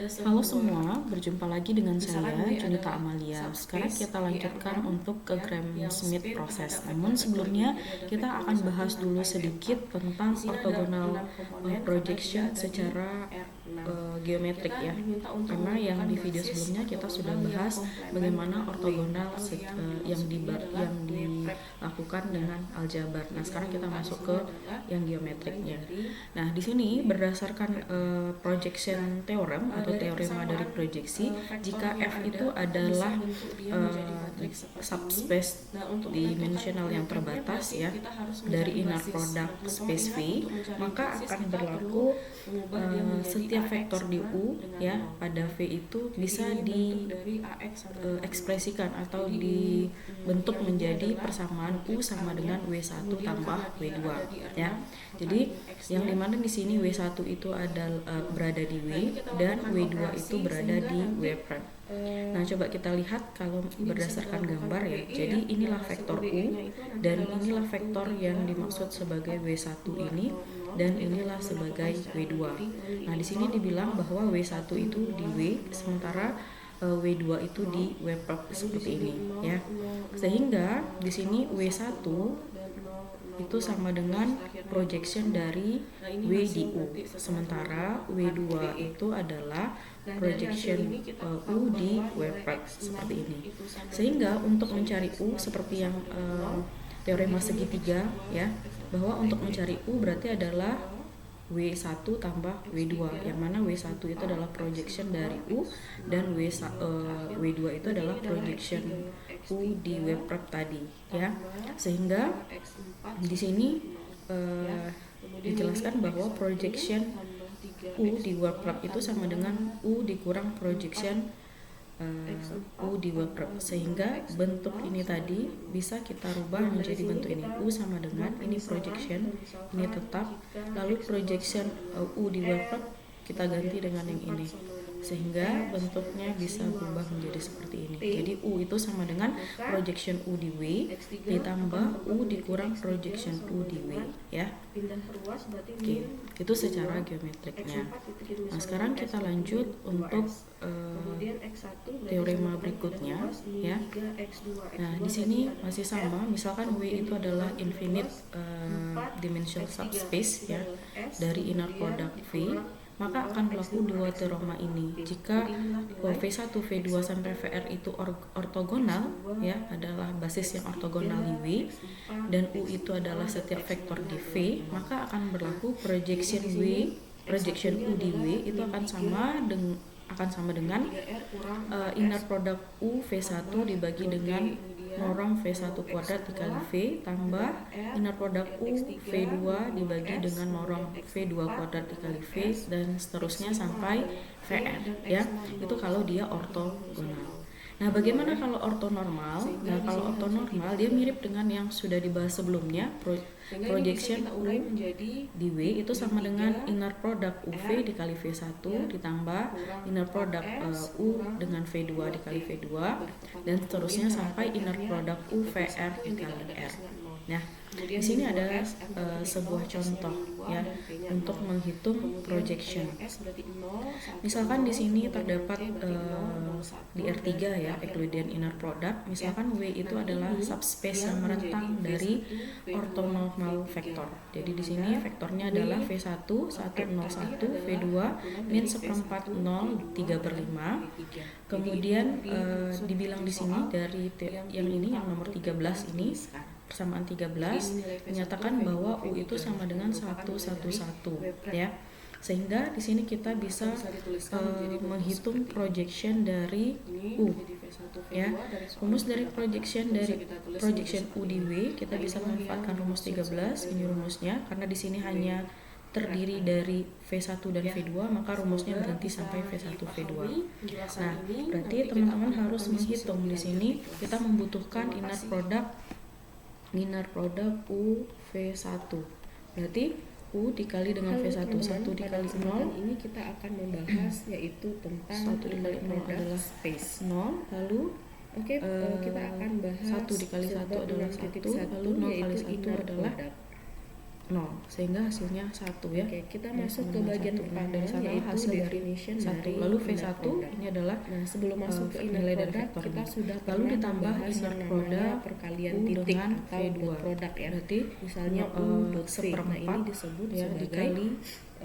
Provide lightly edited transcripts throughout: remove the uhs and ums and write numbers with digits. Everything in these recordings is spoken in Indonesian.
Halo semua, berjumpa lagi dengan saya, Junita Amalia. Sekarang kita lanjutkan untuk ke Gram-Schmidt proses. Namun sebelumnya kita akan bahas dulu sedikit tentang orthogonal projection secara geometrik ya. Karena yang di video sebelumnya kita sudah bahas bagaimana ortogonal yang dilakukan dengan aljabar. Nah, sekarang kita masuk ke yang geometriknya. Nah, di sini berdasarkan projection theorem atau teorema dari proyeksi, jika F itu adalah subspace dimensional yang terbatas ya dari inner product space V, maka akan berlaku setiap vektor di U ya pada V itu bisa diekspresikan atau dibentuk menjadi persamaan U sama dengan W1 tambah W2 ya. Jadi yang dimana di sini W1 itu berada di W dan W2 itu berada di W prime. Nah, coba kita lihat kalau berdasarkan gambar ya. Jadi inilah vektor U dan inilah vektor yang dimaksud sebagai W1 ini dan inilah sebagai W2. Nah, di sini dibilang bahwa W1 itu di W sementara W2 itu di W prime seperti ini ya. Sehingga di sini W1 itu sama dengan projection dari W di U, sementara W2 itu adalah projection U di W prime seperti ini. Sehingga untuk mencari U seperti yang teorema segitiga ya, bahwa untuk mencari U berarti adalah W1 tambah W2, yang mana W1 itu adalah projection dari U dan W2 itu adalah projection U di W prime tadi ya. Sehingga di sini dijelaskan bahwa projection U di W prime itu sama dengan U dikurang projection U di W prime, sehingga bentuk ini tadi bisa kita rubah menjadi bentuk ini. U sama dengan ini projection, ini tetap, lalu projection U di W prime kita ganti dengan yang ini, sehingga bentuknya bisa berubah menjadi seperti ini. Jadi U itu sama dengan projection U di W ditambah U dikurang projection U di W ya. Oke, itu secara geometriknya. Nah, sekarang kita lanjut untuk teorema berikutnya ya. Nah, di sini masih sama, misalkan W itu adalah infinite dimensional subspace ya dari inner product V, maka akan berlaku dua teorema ini. Jika V1, V2 sampai Vr itu ortogonal ya, adalah basis yang ortogonal di W dan U itu adalah setiap vektor di V, maka akan berlaku projection U di W itu akan sama dengan inner product U V1 dibagi dengan norm V1 kuadrat dikali V tambah inner product U V2 dibagi dengan norm V2 kuadrat dikali V dan seterusnya sampai Vr ya. Itu kalau dia ortogonal. Nah, bagaimana kalau ortonormal? Nah, kalau ortonormal dia mirip dengan yang sudah dibahas sebelumnya. Projection U di W itu sama dengan inner product UV dikali V1 ditambah inner product U dengan V2 dikali V2 dan seterusnya sampai inner product U VR dikali R. Nah, di sini ada sebuah contoh ya untuk menghitung projection. Misalkan di sini terdapat di R3 ya, Euclidean inner product. Misalkan W itu adalah subspace yang merentang dari ortonormal vektor. Jadi di sini vektornya adalah V1 101 V2 min 1/4 0 3/5. Kemudian dibilang di sini dari yang ini yang nomor 13 ini persamaan 13 menyatakan bahwa U itu sama dengan 111 ya. Sehingga di sini kita bisa menghitung projection dari U ya. Rumus dari projection U di W kita bisa memanfaatkan rumus 13, ini rumusnya, karena di sini hanya terdiri dari V1 dan V2, maka rumusnya berhenti sampai V1 V2. Nah, berarti teman-teman harus menghitung di sini kita membutuhkan inner product U V1. Berarti U dikali dengan V1, 1 dikali 0. Ini kita akan membahas yaitu tentang 1 dikali 0 adalah space 0, lalu kita akan bahas 1 dikali 1 adalah 1, lalu 0 kali 1 adalah 0, sehingga hasilnya 1 ya. Oke, kita Ya, masuk sama ke dengan bagian 1. Nah, pertama, dari sana yaitu hasil dari definition 1. dari Lalu inner V1 product. ini adalah Nah, sebelum masuk ke inner nilai dari product, vektor kita ini. sudah Lalu pernah ditambah membahas inner yang namanya product perkalian U titik dengan atau V2. dot product ya. Berarti Misalnya U dot V. Nah, ini disebut ya, sebagai dikali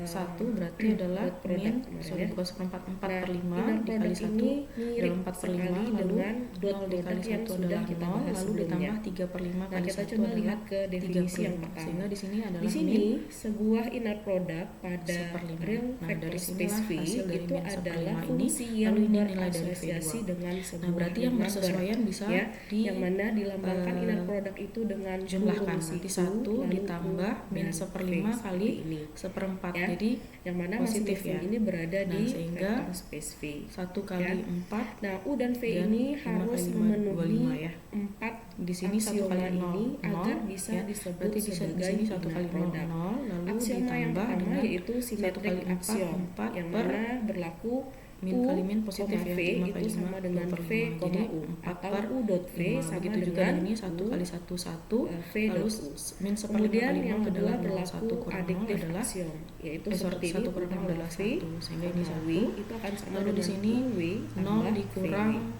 1 berarti adalah dot product min kemarin sorry ya. bukan seperempat 4 Nah, per 5 inner dikali product 1 ini mirip adalah 4 per 5, sekali lalu dengan dot 0 dikali product yang 1 sudah adalah kita 0, bahas lalu sebelumnya. ditambah 3 per 5 Nah, kali kita 1 coba adalah lihat ke 3 definisi per yang 5. pertama. Sehingga di sini adalah Di min sini sebuah inner product pada 1/5. real Nah, vector dari space sinilah V hasil dari itu min adalah 1/5 ini, fungsi yang lalu ini nilai dari berasosiasi V2. dengan sebuah Nah, berarti yang number, bersesuaian bisa ya, di yang mana dilambangkan inner product itu dengan jumlahkan. kurung Nanti siku, 1 lalu ditambah U min dan 1/5 V kali seperti ini. 1/4. Ya, Jadi yang mana positif masing-masing ya. ini berada Nah, di sehingga vektor space V. 1 kali Ya. 4 Nah, U dan V dan ini 5 harus kali 5, memenuhi 25 ya. 4 Di sini 1 aksioma kali 0, ini 0 agar bisa ya. disebut Berarti di sebagai sini 1 inner kali 0, product. 0, lalu Aksioma yang ditambah pertama dengan yaitu 1 symmetric kali 4, axiom 4 yang per mana berlaku min U, kali min positif ya, V 5 itu kali 5, sama dengan 2 per V, 5. Jadi U 4 atau per U dot V 5. sama Begitu juga dengan ini 1 U, kali 1, 1. V Lalu dot U. min 1/5 Kemudian kali yang 0 kedua adalah 0, berlaku 1 kurang 0 additive adalah axiom, yaitu sorry, seperti 1 ini, kurang 0 adalah V 1, sehingga ini tambah 1. W itu akan sama Lalu di dengan sini U, W 0 tambah dikurang VW.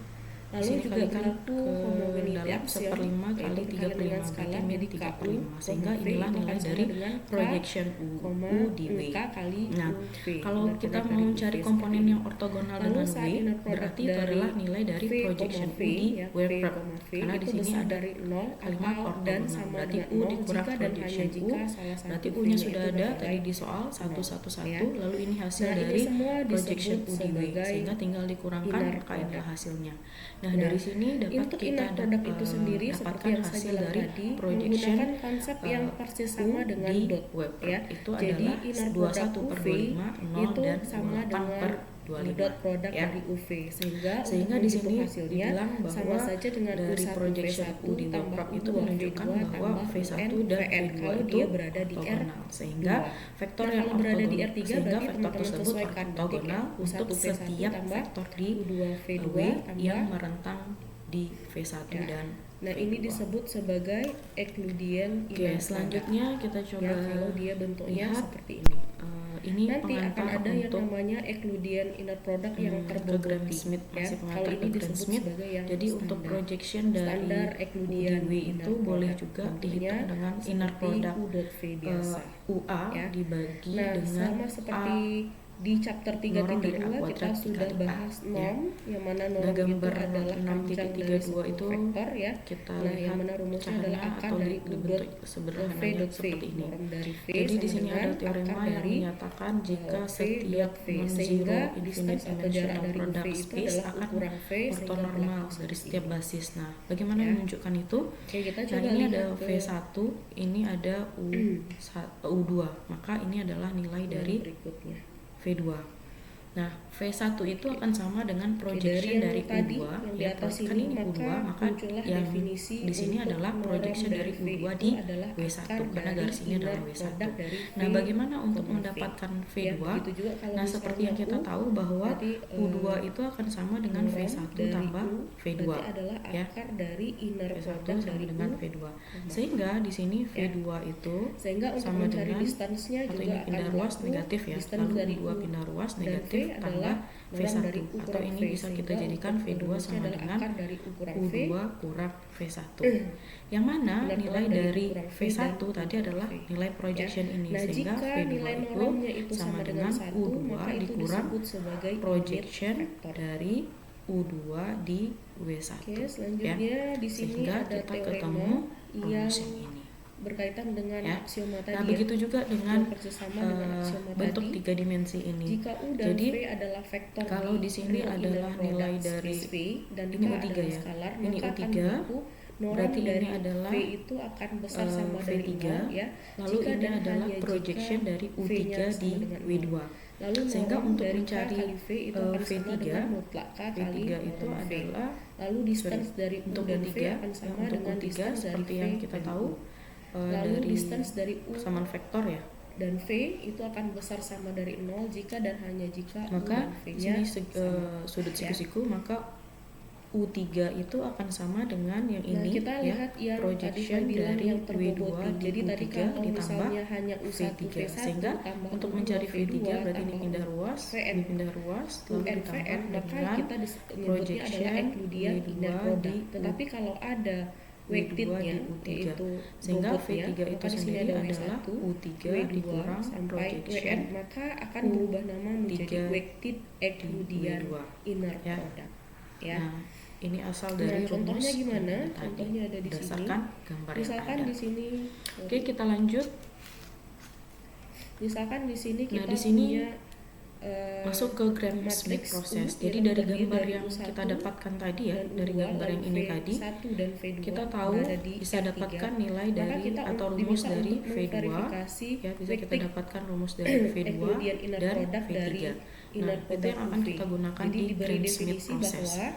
Lalu sini juga kalikan berlaku ke homogeneity dalam axiom, 1/5 kali yaitu 3 perkalian per dengan 5 skala berarti min jadi 3 per KU, 5, sehingga V inilah itu nilai akan sama dari dengan K, projection koma, U di W. K kali Nah, UV. kalau Inner kita product mau dari mencari UV komponen seperti yang ini. ortogonal Lalu dengan saat W, inner product berarti itu dari adalah nilai dari V, projection V, U di ya, W V, prop. V Karena itu di sini besar ada dari 0 kalimat atau dan ortogonal. sama Berarti dengan U 0 dikurang jika dan hanya projection U. jika salah satu Berarti V-nya U-nya itu sudah ada bernilai tadi di soal 1, 1, 1. ya. Lalu ini hasil Nah, ini dari semua projection disebut U di W, sebagai sehingga tinggal dikurangkan inner maka inilah product. hasilnya. Nah, Nah, dari sini dapat untuk kita inner product itu sendiri seperti dapatkan yang saya hasil bilang dari tadi projection menggunakan konsep yang persis sama U dengan di dot W prop. ya. Itu Jadi adalah inner 21 product per UV 25, 0 itu dan sama 28 dengan per 25 dot product ya. dari UV sehingga Sehingga untuk di sini menghitung hasilnya dibilang sama bahwa saja dengan dari U1 projection V1 U di W tambah prop itu U2 menunjukkan V2 bahwa tambah V1 UN dan VN V2 kalau itu dia berada di ortogonal, R2. sehingga vektor Nah, yang kalau berada di ortogonal, R3 sehingga berarti vektor teman-teman tersebut sesuaikan nanti ortogonal U1 untuk V1 setiap tambah vektor di U2 V2 W yang tambah. merentang di V1 Ya. dan Nah, V2. ini disebut sebagai Euclidean Oke, inner selanjutnya kita product. coba Ya, kalau dia bentuknya lihat. seperti ini. Ini Nanti akan pengantar ada yang untuk namanya Euclidean inner product yang ke terboboti. Gram-Schmidt, Ya, masih kalau pengantar ini ke disebut Gram-Schmidt. sebagai yang Jadi untuk standar. projection dari Standar U Euclidean di W inner itu boleh product. juga Bentuknya dihitung dengan inner seperti product U.V biasa. UA Ya. dibagi Nah, dengan sama seperti di chapter norm dari A 332 kita kuadrat sudah dikali A, bahas ya. norm yang mana norm Nah, itu gambar adalah panjang dari 6.32 sebuah itu vektor ya. kita Nah, yang lihat mana rumusnya pecahannya adalah akar atau dari di U bentuk dot V sederhananya dot V. seperti ini. Norm dari V Jadi di sama sini dengan ada teorema akar yang dari menyatakan jika V setiap dot V, non-zero sehingga infinite distance atau jarak dimensional dari UV product itu space adalah akan ukuran V sehingga ortonormal berlaku dari seperti setiap ini. basis. Nah, bagaimana Ya. menunjukkan itu? Oke, kita Nah, coba ini lihat ada ke V1, ini ada U2, maka ini adalah nilai dari berikutnya. V2. Nah, V1 itu akan sama dengan Oke, projection yang dari tadi, U2 yang di ya, atas kan ini, ini U2, maka muncullah yang definisi di sini untuk adalah norm projection dari V U2 itu di adalah W1 akar karena dari garis ini inner adalah W1. product dari Nah, V, bagaimana untuk V. mendapatkan V2? Ya, begitu juga kalau Nah, seperti yang kita misalnya U, tahu bahwa berarti, U2 itu akan sama dengan norm V1 dari tambah U V2 berarti adalah ya. akar dari inner V1 product sama dari dengan U V2. Sehingga di sini V2 itu sehingga untuk sama mencari dengan distance-nya atau juga ini akan pindah ruas berlaku negatif ya. distance Lalu dari U2 U pindah ruas dan V negatif adalah tambah norm V1 dari atau ukuran ini V, bisa kita sehingga jadikan untuk V2 rumusnya sama adalah dengan akar dari ukuran V U2 kurang V1. Yang mana Inner nilai product dari dari ukuran V V1 dan tadi ukuran adalah V. nilai projection ini, Nah, sehingga jika V2 nilai itu normnya itu sama sama dengan dengan 1, U2 maka itu dikurang disebut sebagai projection unit vector. dari U2 di W1. Oke, selanjutnya di sini Sehingga ada kita teorema ketemu yang rumus yang ini. berkaitan dengan Ya. aksioma tadi Nah, begitu juga dengan yang persis sama dengan aksioma bentuk tadi. 3 dimensi ini. Jika U dan Jadi V adalah vektor kalau di sini real adalah inner nilai product dari space V dan ini K U3 adalah ya. skalar, Ini maka akan U3, berlaku norm berarti ini dari adalah V itu akan besar sama dari V3, 0 ya. lalu Jika ini dan adalah hanya projection jika dari V-nya U3 sama di dengan W2. 0. Lalu Sehingga norm untuk dari K mencari kali V itu akan sama V3, dengan mutlak K kali V3 itu norm V. adalah Lalu distance dari U untuk dan U3 V akan sama untuk dengan U3 distance dari seperti V yang kita dan tahu U. Lalu dari distance dari U persamaan vektor ya. dan V itu akan besar sama dari 0 jika dan hanya jika U Maka dan di V-nya sini sama. sudut Ya. siku-siku, maka U3 itu akan sama dengan yang Nah, ini kita ya, lihat yang projection tadi saya bilang dari yang W2 terbobot. di Jadi tadi U3 kalau ditambah misalnya hanya U1 V3. V1 Sehingga tambah untuk U2 mencari V3 V2 berarti ini tambah pindah ruas, VN ini pindah ruas, lalu UN ditambah VN, maka dengan kita nyebutnya adalah projection Euclidean W2 inner di product. Tetapi kalau ada W2 weighted-nya, di U3. yaitu Sehingga bobotnya, V3 itu maka di sini sendiri ada adalah W1, U3 W2 dikurang sampai projection WN, maka akan berubah nama menjadi U3 weighted Euclidean W2 inner ya. product. Ya. Nah, ini asal Nah, dari contohnya rumus gimana? yang tadi, Contohnya ada di sini. berdasarkan gambar yang Misalkan ada. di sini, Oke, kita lanjut. misalkan di sini Nah, kita di sini punya masuk ke Gram-Schmidt matriks proses. U Jadi yang dari terdiri gambar dari yang U1 kita dapatkan tadi ya, dan dari U2, gambar yang lalu ini tadi, V1 dan V2 kita tahu berada di bisa R3. dapatkan nilai Maka dari kita atau rumus diminta dari untuk V2 memverifikasi ya, bisa kita weighted dapatkan rumus dari V2 Euclidean inner dan product dari V3. inner Nah, itu product yang akan UV. kita gunakan Jadi di diberi Gram-Schmidt definisi proses. bahwa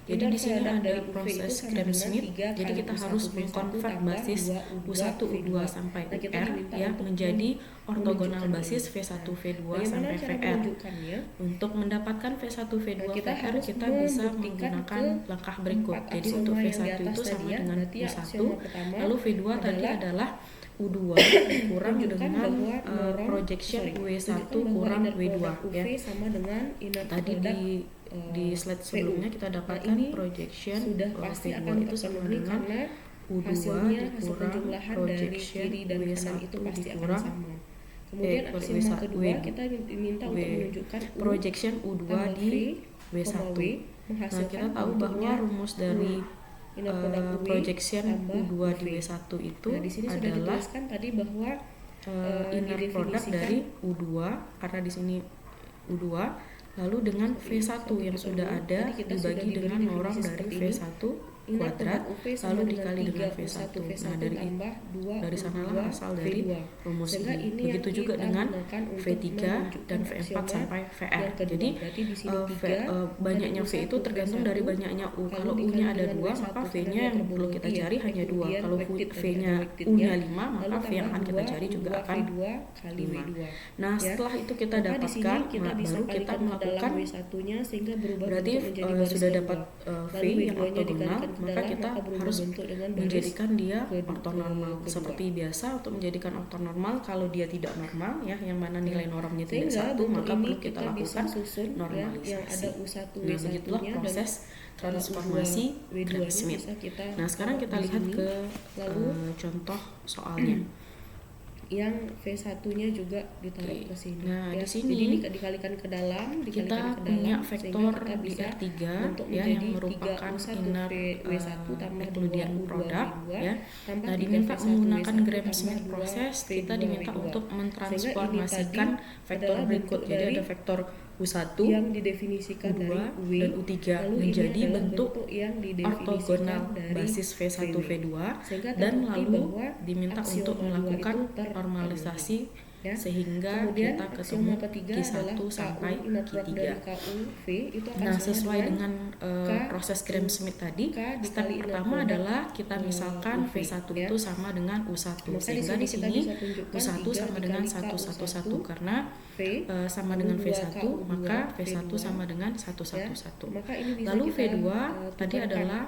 Jadi inner di sini product ada dari UV itu proses sama dengan Gram-Schmidt. 3 Jadi kali kita U1 harus V1 mengkonvert tambah basis 2 U1, V2. U2 sampai Nah, kita UR diminta ya untuk menjadi ortogonal menunjukkan basis ini. V1, V2 Bagaimana sampai cara VR. menunjukkannya? Untuk mendapatkan V1, V2, Nah, kita VR harus kita bisa membuktikan menggunakan ke langkah berikut. empat Jadi aksioma untuk yang di V1 atas itu tadi sama ya. dengan Berarti U1, aksioma pertama lalu V2 tadi adalah U2 dikurang tunjukkan dengan bahwa norm- projection W1 tunjukkan bahwa kurang inner W2 product UV ya. sama dengan inner Tadi product di slide VU. sebelumnya kita dapatkan ini projection sudah pasti V2 akan itu sama terpenuhi dengan karena U2 hasil dikurang penjumlahan dari projection kiri dan kanan W1 itu pasti akan dikurang sama. Kemudian aksioma kedua kita diminta untuk menunjukkan U projection U2 tambah di V, W1. W Nah, menghasilkan kita tahu bahwa bentuknya rumus dari inner product UV projection tambah U2 di UV. W1 itu Nah, di sini sudah adalah dituliskan tadi bahwa inner product didefinisikan dari U2 karena di sini U2 lalu dengan V1 yang sudah ada Tadi kita dibagi sudah dengan diberi norm definisi dari seperti ini. V1 Inner kuadrat product UV sama lalu dengan dikali 3 dengan U1 V1. V1 Nah, dari tambah 2 dari sanalah U2 asal dari V2. rumus Sehingga ini. ini Begitu yang juga kita dengan gunakan untuk V3 dan menunjukkan V4 aksioma sampai VR. yang kedua. Jadi Berarti di sini 3 banyaknya V dan itu tergantung V1, dari banyaknya U. lalu Kalau dikali U-nya ada dengan 2, W1 maka karena V-nya dia yang perlu terbobot kita ya, cari hanya 2. kemudian Kalau weighted tadi V-nya ada weighted-nya. U-nya 5, Lalu maka V yang akan tambah kita 2, cari juga U2 akan V2 kali 5. W2. Nah, Ya. setelah itu kita Maka di sini dapatkan, kita bisa baru kita kalikan ke dalam melakukan W1-nya sehingga berubah berarti bentuk menjadi baris sudah kedua. dapat V Lalu yang W2-nya ortogonal, dikalikan ke maka dalam, kita maka berubah harus bentuk dengan baris menjadikan dia kedua. ortonormal. Seperti biasa, untuk menjadikan ortonormal kalau dia tidak normal ya, yang mana nilai normnya tidak Sehingga satu, bentuk maka ini perlu kita bisa lakukan susun ya, normalisasi. yang ada U1 Nah, begitulah W1-nya dan proses transformasi W2-nya Gram-Schmidt. bisa kita Nah, sekarang kita di lihat sini. ke Lalu contoh soalnya. yang V1-nya juga ditaruh Oke. ke sini. Nah, ya. di sini Jadi dikalikan ke dalam, kita dikalikan ke punya dalam, vektor sehingga kita di bisa R3 bentuk ya, menjadi yang merupakan 3U1 inner W1 tambah 2 Euclidean U2 product V2 ya. tambah Nah, 3 diminta V1 menggunakan W1 Gram-Schmidt tambah 2 proses, V2 kita diminta W2. untuk Sehingga ini mentransformasikan tadi vektor adalah berikut. bentuk Jadi dari ada vektor U1, yang didefinisikan U2, dari W dan U3 lalu menjadi ini adalah bentuk yang didefinisikan ortogonal dari basis V1 VW. V2 Sehingga dan terbukti lalu bahwa diminta aksioma untuk dua melakukan itu terpenuhi. normalisasi Ya. sehingga Kemudian kita aksioma ketemu ketiga Q1 adalah sampai KU inner product Q3. dari KU V itu akan Nah, sama sesuai dengan K proses Gram-Schmidt tadi, K step dikali inner pertama product, adalah kita misalkan UV, V1 ya. itu sama dengan U1. Maka Sehingga di kita sini bisa tunjukkan U1 3 sama dengan dikali K 111 karena V sama lalu dengan 2 V1, K U2 maka V1 V2, sama dengan ya. 111. Maka ini bisa Lalu kita, V2 tadi tukarkan. adalah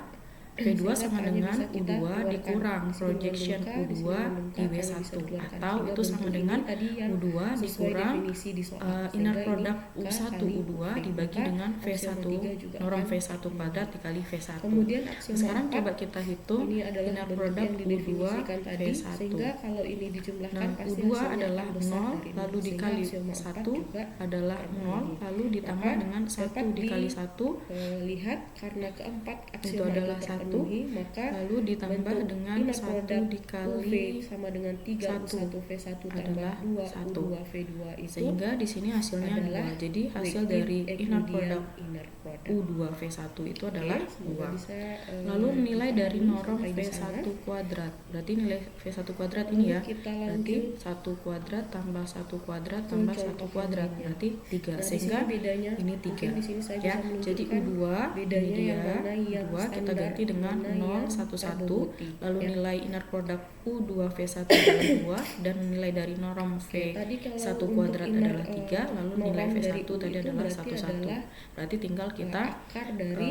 V2 Sehingga sama K-nya dengan bisa kita U2 keluarkan. dikurang Di sini projection mengandung K, di U2 sini mengandung K, di K-nya bisa W1, dikeluarkan. atau Sehingga itu sama bentuk dengan ini tadi yang U2 sesuai dikurang definisi di soal. inner Sehingga product ini K U1 kali U2 V. dibagi Maka dengan aksioma V1 tiga juga norm akan V1 kuadrat dikali V1. Kemudian aksioma Sekarang 4, coba kita hitung ini adalah inner bentuk product yang U2 didefinisikan tadi, V1. sehingga kalau ini dijumlahkan Nah, pasti U2 hasilnya adalah akan besar 0 dari ini. lalu Sehingga dikali aksioma 4 1 juga adalah 0 lalu ditambah Maka dengan 1 dapat dikali 1 lihat karena keempat itu aksioma itu adalah 1 terpenuhi, maka lalu ditambah bentuk dengan inner 1 product UV dikali sama dengan 3U1 V1 tambah adalah 2 1. U2 V2 itu sehingga di sini hasilnya adalah 2. Jadi hasil weighted dari inner Euclidean product inner product. U2 V1 itu adalah Semoga 2. bisa, Lalu nilai dari dipahami norm sampai di sana. V1 kuadrat. Berarti nilai V1 kuadrat ini ya. Kita Berarti lanjut 1 kuadrat tambah 1 kuadrat tambah 1 contoh kuadrat lainnya. berarti 3. Nah, di Sehingga sini bedanya ini mungkin 3. di sini saya Ya, bisa jadi menunjukkan U2 bedanya ini dia. yang mana yang U2 kita standar, ganti dengan mana 0 yang 1 1. terboboti, Lalu ya. nilai inner product U2 V1 adalah 2 dan nilai dari norm Tadi kalau V1 untuk kuadrat inner, adalah 3, lalu norm nilai dari V1 U tadi itu adalah berarti 1 1. adalah, Berarti tinggal kita akar dari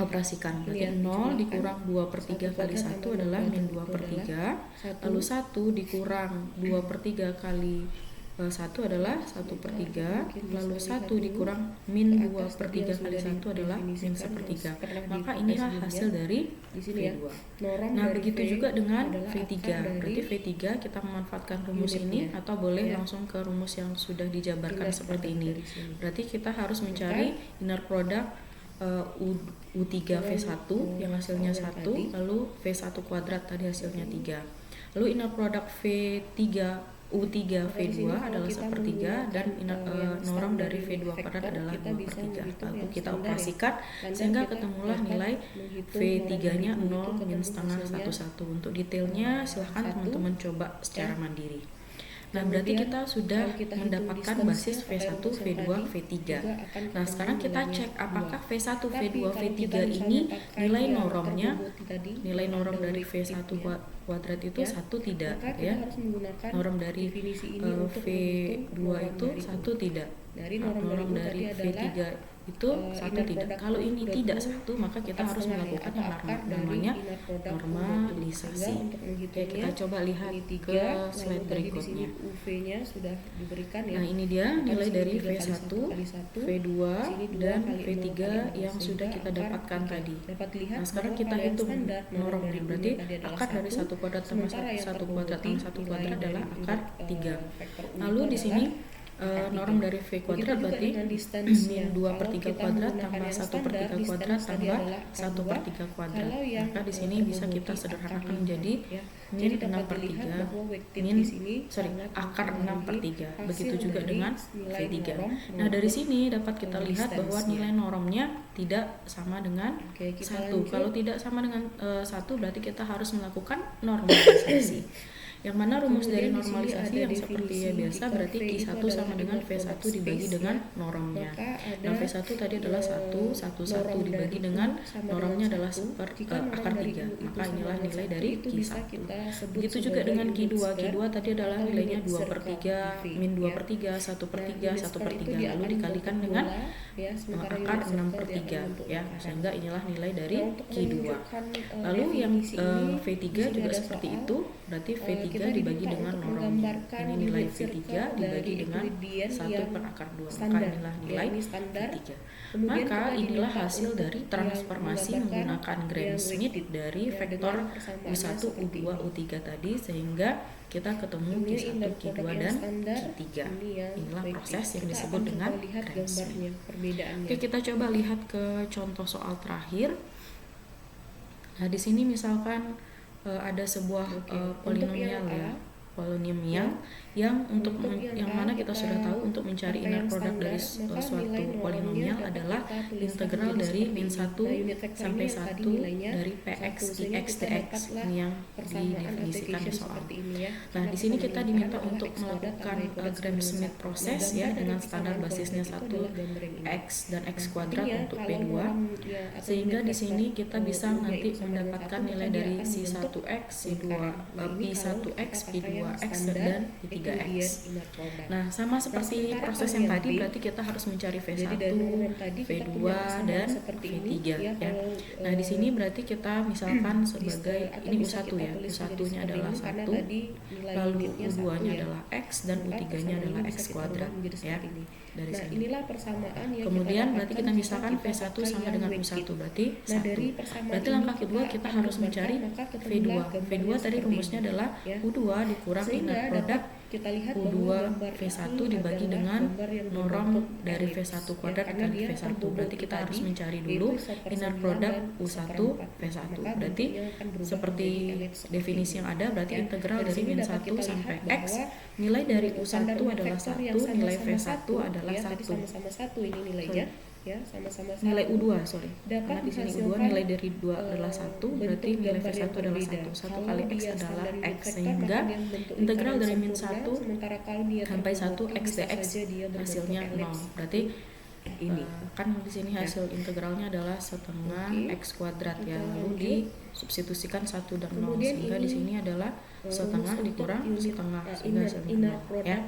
operasikan. Berarti 0 dikurang 2/3 kali 1 adalah min 2/3. Lalu 1 dikurang 2/3 kali 1 adalah 1/3. Lalu 1 dikurang min 2/3 kali 1 adalah min 1/3. Maka inilah hasil dari V2. Nah, begitu juga dengan V3. Berarti V3 kita memanfaatkan rumus ini atau boleh langsung ke rumus yang sudah dijabarkan seperti ini. Berarti kita harus mencari inner product U3V1 yang hasilnya 1, lalu V1 kuadrat tadi hasilnya 3. Lalu inner product V3 U3V2 adalah 1/3 dan norm dari V2 kuadrat adalah 2/3. Lalu kita operasikan sehingga ketemulah nilai V3-nya 0, min setengah, 1,1. Untuk detailnya silahkan teman-teman coba secara mandiri. Nah, berarti kita sudah mendapatkan basis V1, V2, V3. Nah, sekarang kita cek apakah V1, V2, V3 ini nilai normnya, nilai norm dari V1 kuadrat itu 1 tidak, ya. Norm dari V2 itu 1 tidak. Norm dari V3 itu 1 tidak. Kalau ini tidak 1, maka kita harus melakukan yang namanya normalisasi. Oke, kita coba lihat ke slide berikutnya. Nah, ini dia nilai dari V1, V2, dan V3 yang sudah kita dapatkan tadi. Nah, sekarang kita hitung normnya. Berarti akar dari 1 kuadrat tambah 1 kuadrat tambah 1 kuadrat adalah akar 3. Lalu di sini norm dari V kuadrat berarti min 2/3 kuadrat tambah 1/3 kuadrat tambah 1/3 kuadrat. Maka di sini bisa kita sederhanakan menjadi min 6/3 akar 6/3. Begitu juga dengan V3. Nah, dari sini dapat kita lihat bahwa nilai normnya tidak sama dengan 1. Kalau tidak sama dengan 1 berarti kita harus melakukan normalisasi. Yang mana rumus dari normalisasi yang seperti biasa berarti Q1 sama dengan V1 dibagi dengan normnya. Nah, V1 tadi adalah 1, 1 dibagi dengan normnya adalah akar 3. Maka inilah nilai dari Q1. Begitu juga dengan Q2. Q2 tadi adalah nilainya 2/3, min 2/3, 1/3, 1/3. Lalu dikalikan dengan akar 6/3, ya. Sehingga inilah nilai dari Q2. Lalu yang V3 juga seperti itu. Berarti V3 dibagi dengan normnya. Ini nilai V3 dibagi dengan 1/2. Maka inilah nilai V3. Maka inilah hasil dari transformasi menggunakan Gram-Schmidt dari vektor U1, U2, U3 tadi sehingga kita ketemu Q1, Q2, dan Q3. Inilah proses yang disebut dengan Gram-Schmidt. Oke, kita coba lihat ke contoh soal terakhir. Nah, di sini misalkan ada sebuah polinomial polinomial yang mana kita sudah tahu untuk mencari inner product dari suatu polinomial adalah integral dari min 1 sampai 1 dari Px dx dx yang didefinisikan di soal. Nah, di sini kita diminta untuk melakukan Gram-Schmidt proses ya dengan standar basisnya 1x dan x kuadrat untuk P2, sehingga di sini kita bisa nanti mendapatkan nilai dari C1x, P1x, P2x dan P3x. Nah, sama seperti proses yang tadi berarti kita harus mencari V1, V2 dan V3 ya. Nah, di sini berarti kita misalkan sebagai ini U1 ya. U1-nya adalah 1, lalu U2-nya adalah x dan U3-nya adalah x kuadrat ya. Dari sini. Kemudian berarti kita misalkan V1 sama dengan U1 berarti 1. Berarti langkah kedua kita harus mencari V2. V2 tadi rumusnya adalah U2 dikurang inner product U2 V1 dibagi dengan norm dari V1 kuadrat kali V1. Berarti kita harus mencari dulu inner product U1 V1. Berarti seperti definisi yang ada berarti integral dari min 1 sampai x, nilai dari U1 adalah 1, nilai V1 adalah 1. Sama-sama 1 ini nilainya. Ya, sama-sama nilai U2, karena di sini U2 nilai dari 2 adalah 1, berarti nilai V1 adalah 1. 1 kali X adalah X, sehingga integral dari min 1 sampai 1 X dx hasilnya 0. Berarti ini. Kan di sini hasil integralnya adalah setengah x kuadrat ya, lalu disubstitusikan 1 dan 0, sehingga di sini adalah setengah dikurang setengah, sehingga hasilnya 0 ya.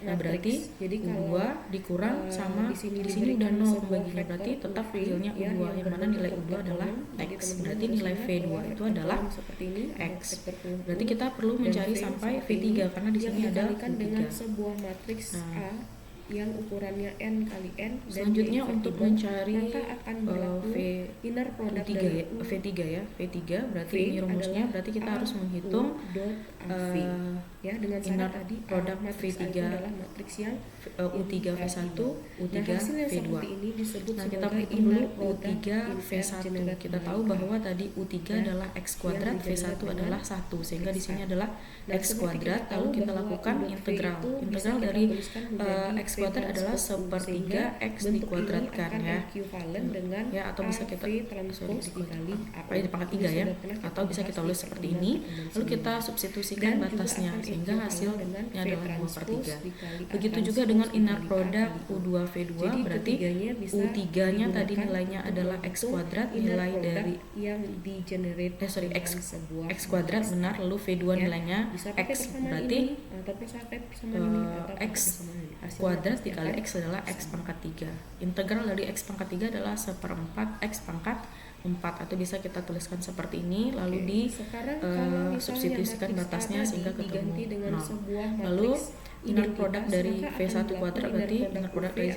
Nah berarti U2 dikurang sama di sini udah 0 pembaginya, berarti tetap hasilnya U2, yang mana nilai U2 adalah x, berarti nilai V2 itu adalah x. Berarti kita perlu mencari sampai V3 karena di sini ada U3. Dengan sebuah matriks A yang ukurannya n kali n, dan selanjutnya untuk mencari akan berlaku inner product V3 ya, V3 berarti ini rumusnya, berarti kita harus menghitung ya dengan inner tadi product matriks V3 A itu adalah matriks yang U3 V1, U3 hasil yang V2. seperti ini disebut Nah kita sebagai hitung dulu inner U3 product V1. Kita tahu bahwa tadi U3 adalah x kuadrat, V1 adalah 1, sehingga di sini adalah x kuadrat. Lalu kita lakukan integral. Integral dari x kuadrat adalah sepertiga x dikuadratkan ya, atau bisa kita dikali pangkat 3 ya, atau bisa kita tulis seperti ini. Lalu kita substitusikan batasnya sehingga hasilnya adalah 2/3. Begitu juga dengan inner product U2 V2, berarti U3 nya tadi nilainya adalah x kuadrat, nilai dari x kuadrat benar, lalu V2 nilainya x, berarti x kuadrat dikali x adalah x pangkat 3. Integral dari x pangkat 3 adalah 1/4 x pangkat 4, atau bisa kita tuliskan seperti ini, lalu substitusikan batasnya sehingga ketemu 0. Lalu inner product dari V1 kuadrat berarti inner product dari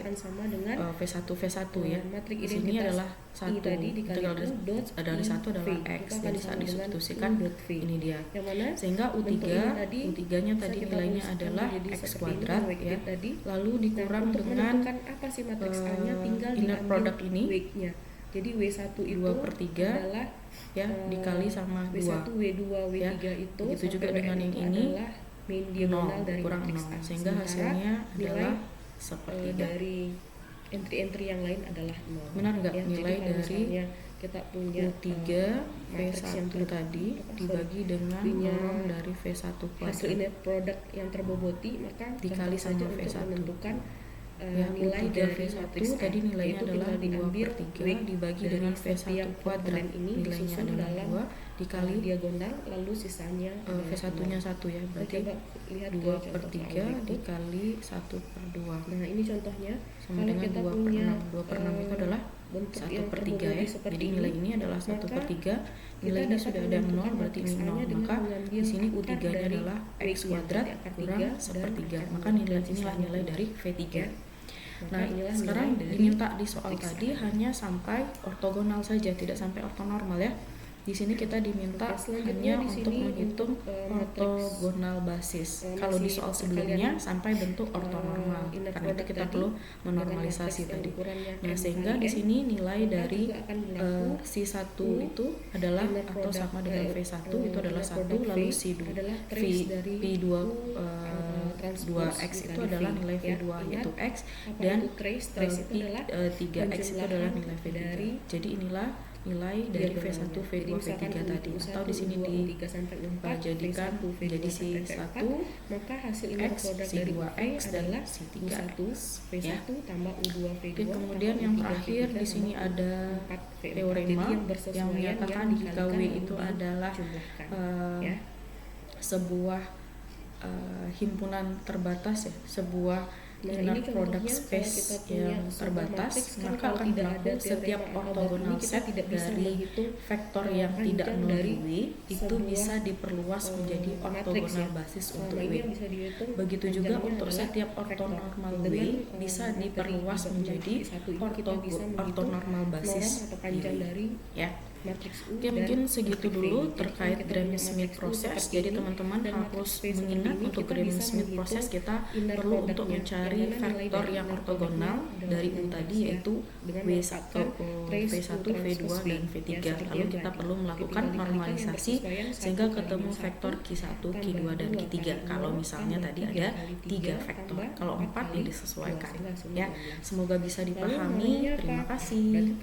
V1 ya. Di sini adalah 1, integral dari 1 adalah x, jadi saat disubstitusikan ini dia. Sehingga U3-nya tadi nilainya adalah x kuadrat ya. Lalu dikurang dengan inner product ini. Jadi W1 itu 2/3 adalah ya dikali sama 2 W1, W2, W3 ya. itu Begitu juga dengan yang ini main diagonal 0 dari kurang matriks 0, A. sehingga hasilnya adalah sepertiga. Dari entry-entry yang lain adalah 0. Benar nggak? Ya, nilai dari kita punya U3 V1 tadi dibagi dengan norm dari V1 kuadrat. Hasil inner product yang terboboti, maka dikali sama untuk V1. menentukan Ya, nilai U3 dari V1 matriks A tadi nilainya itu adalah tinggal diambil 2/3 dibagi dengan V1 kuadrat, ini nilainya adalah 2 dikali diagonal, lalu sisanya V1 nya 1 ya, berarti coba lihat 2/3 dikali 1/2 Nah ini contohnya, sama kalau dengan kita 2/6. punya 2/6 itu adalah bentuk yang 1/3 ya. Jadi nilai ini adalah 1/3. Nilai ini sudah ada 0, berarti ini 0. Maka di sini U3 nya adalah x kuadrat kurang 1/3. Maka inilah nilai dari V3. Nah, sekarang diminta di soal tadi hanya sampai ortogonal saja, tidak sampai ortonormal ya. Di sini kita diminta hanya untuk menghitung ortogonal basis. Kalau di soal sebelumnya sampai bentuk ortonormal. Karena itu kita perlu menormalisasi tadi. Nah, sehingga di sini nilai dari C1 itu adalah atau sama dengan V1 itu adalah 1, lalu V2 2x itu adalah nilai V2 yaitu x, dan 3x itu adalah nilai V3. Jadi inilah nilai dari V1, V2, V3 tadi, atau di sini dijadikan menjadi C1, maka hasil inner X, product dari C2x dan adalah C3x V1 ya. tambah U2 V2. Oke, kemudian yang terakhir di sini ada teorema yang menyatakan jika W itu adalah sebuah himpunan terbatas ya, sebuah inner product space yang terbatas, maka akan berlaku setiap ortogonal set dari vektor yang tidak nol di W itu bisa diperluas menjadi ortogonal basis untuk W. Begitu juga untuk setiap ortonormal W bisa diperluas menjadi ortonormal basis W ya. Oke, mungkin segitu dulu terkait Gram-Schmidt proses. Jadi teman-teman harus mengingat untuk Gram-Schmidt proses kita perlu untuk mencari vektor yang ortogonal dari U tadi, yaitu W1, V1, V2, dan V3. Lalu kita perlu melakukan normalisasi sehingga ketemu vektor Q1, Q2, dan Q3. Kalau misalnya tadi ada 3 vektor, kalau 4 ya disesuaikan ya. Semoga bisa dipahami. Terima kasih.